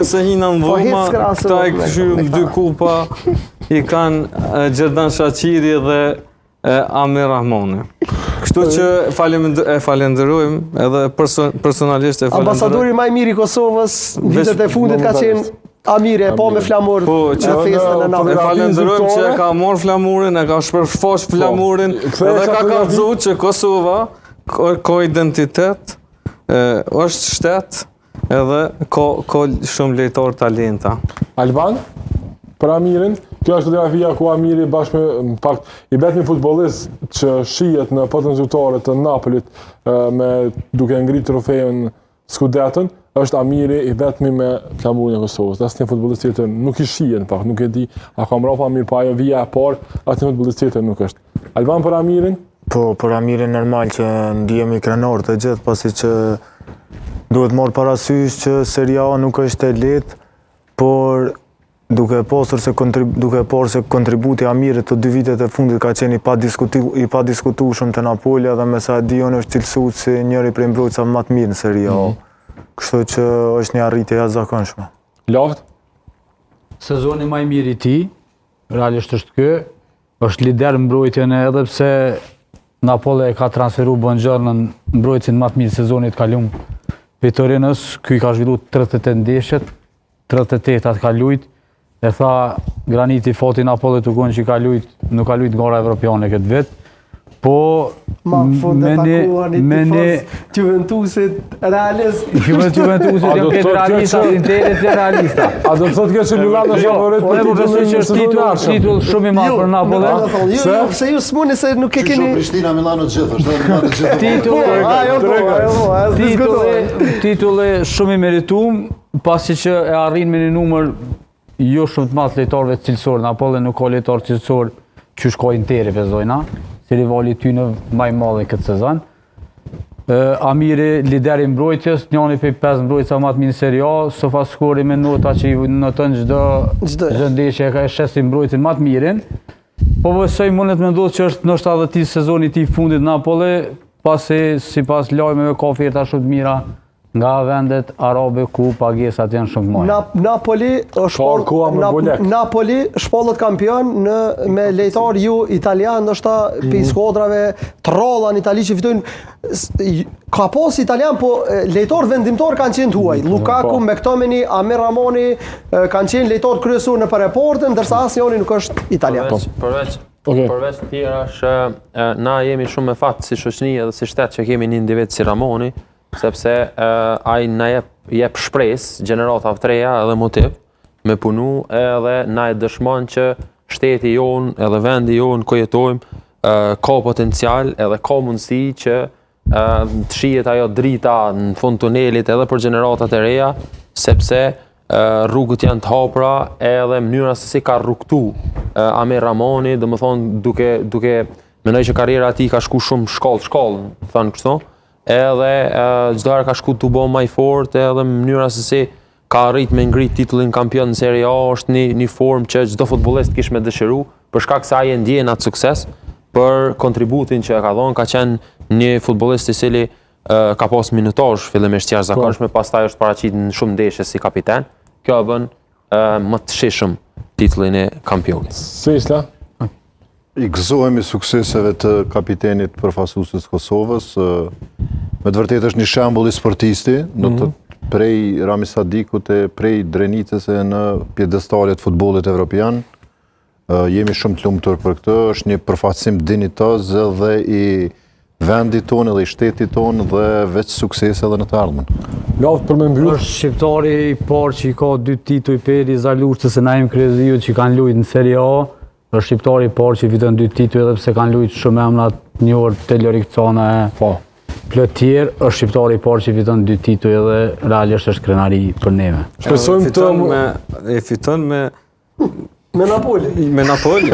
Se hina në dhoma, këta e këshyru 2 kupa, i kanë Gjerdan Shaqiri dhe Amir Rahmoni. Kështu që falenderojmë edhe personalisht e falenderojmë. Ambasadori më i mirë i Kosovës në vitet e fundit ka qenë Amiri, po me flamur në festën e natës. E falenderojmë që e ka marrë flamurin, e ka shpërfaq flamurin, edhe ka kallëzu që Kosova ka identitet, është shtet, edhe ka shumë lejtor talenta. Alban, për Amirin, kjo është fotografia ku Amiri bashkë me fakt i vetmi futbollist që shihet në potën zyrtare të Napolit duke ngritur trofeun Scudetton, është Amiri i vetmi me flamurin e Kosovës. Asnjë futbollist tjetër nuk i shihet në fakt, nuk e di, a ka mbrapa Amir pa ajo vija e parë, asnjë futbollist tjetër nuk është. Alban për Amirin? Po, për Amirin normal që ndihemi krenar të gjithë, pasi që duhet marrë parasysh që Seria A nuk është e lehtë, por duke pasur se kontributi Amirit të 2 vitet e fundit ka qenë i pa diskutueshëm te Napoli dhe me sa e di unë është cilësuar si njëri prej mbrojtësve më të mirë në Seria A. Kështu që është një arritje jashtëzakonshme. Laft? Sezoni më i mirë i tij, realisht është ky, është lider mbrojtjen edhe pse Napoli e ka transferuar Bonxor në mbrojtësin më të mirë sezonit kaluar. Vitorinës, ky ka zhvillu 38 ndeshjet, 38 atë ka lujt, e tha Graniti foti Napoli të gonë që nuk ka lujt gara evropiane këtë vit, po me ne Juventusit realist. Juventusit jo këtë realista, Interit e realista. A do të thotë kjo që Milano është favorit për titull shumë i madh për Napoli. Jo, pse ju smuni se nuk e keni Prishtina Milano të gjithë, është Milano Titulli shumë i merituar, pasi që e arrin me një numër jo shumë të madh lojtarëve cilësor. Napoli nuk ka lojtar cilësor që shkoj Interi vezojna, si rivali ty në më i madh këtë sezon. Amiri lideri mbrojtjes, njëri prej 5 mbrojtësa më të mirë në Serie A, sofascore me nota që i noton çdo ndeshje ka shesin mbrojtjen më të mirin. Po besoj mundet me ndodhë që është ndoshta edhe ti sezoni i tij fundit Napoli, pasi sipas lajmeve ka oferta shumë të mira nga vendet arabe ku pagesat janë shumë të mëdha. Napoli shpallët kampion me lejtar ju italian, ndoshta pe skuadrave të rrolla në Itali që fitojnë. Ka pas italian, po lejtar vendimtar kanë qenë tuaj. Lukaku, McTominay, Amir Rahmoni kanë qenë lejtar kryesor në pareportën, ndërsa asnjëri nuk është italian. Përveç të tjera është na jemi shumë me fat si shoqëri edhe si shtet që kemi një individ si Ramoni, sepse ai na jep shpresë gjeneratave të reja edhe motiv me punu edhe na e dëshmon që shteti jon edhe vendi jon ku jetojmë ka potencial edhe ka mundësi që të shihet ajo drita në fund tunelit edhe për gjeneratat e reja, sepse rrugët janë të hapura edhe mënyra se si ka rrugtu Amir Ramoni, domethënë duke mendoj që karriera e tij ka shku shumë shkallë, thënë kështu. Edhe çdo herë ka shku të bo më i fortë, edhe mënyra se si ka arrit me ngrit titullin kampion në Serie A është një formë që çdo futbollist kish me dëshiru, për shkak se ai e ndjen atë sukses për kontributin që ka dhënë, ka qenë një futbollist i cili ka pas minutazh fillimisht jashtëzakonshëm, pastaj është paraqitur në shumë ndeshje si kapiten. Kjo e bën më të shishëm titullin e kampionit. Sesla? I gëzohemi sukseseve të kapitenit përfaqësues të Kosovës. Me të vërtetë është një shembull i sportisti, do të prej Rami Sadikut e prej Drenicës e në pjedestalet futbollit evropian. Jemi shumë të lumtur për këtë, është një përfaqësim dinjitoz edhe i vendit tonë dhe i shtetit tonë dhe veç suksese edhe në të ardhmen. Lavt për me mbyll. Është shqiptari i parë që i ka 2 tituj Periza Luçës e Naim Kreziu që kanë luajtur në Serie A. Është shqiptari i parë që fiton 2 tituj edhe pse kanë luajtur shumë emra të njohur Telorik Cana e plot tjerë, është shqiptari i parë që fiton 2 tituj edhe realisht është krenari për neve. Shpresojmë të fiton me Me Napoli. Me Napoli.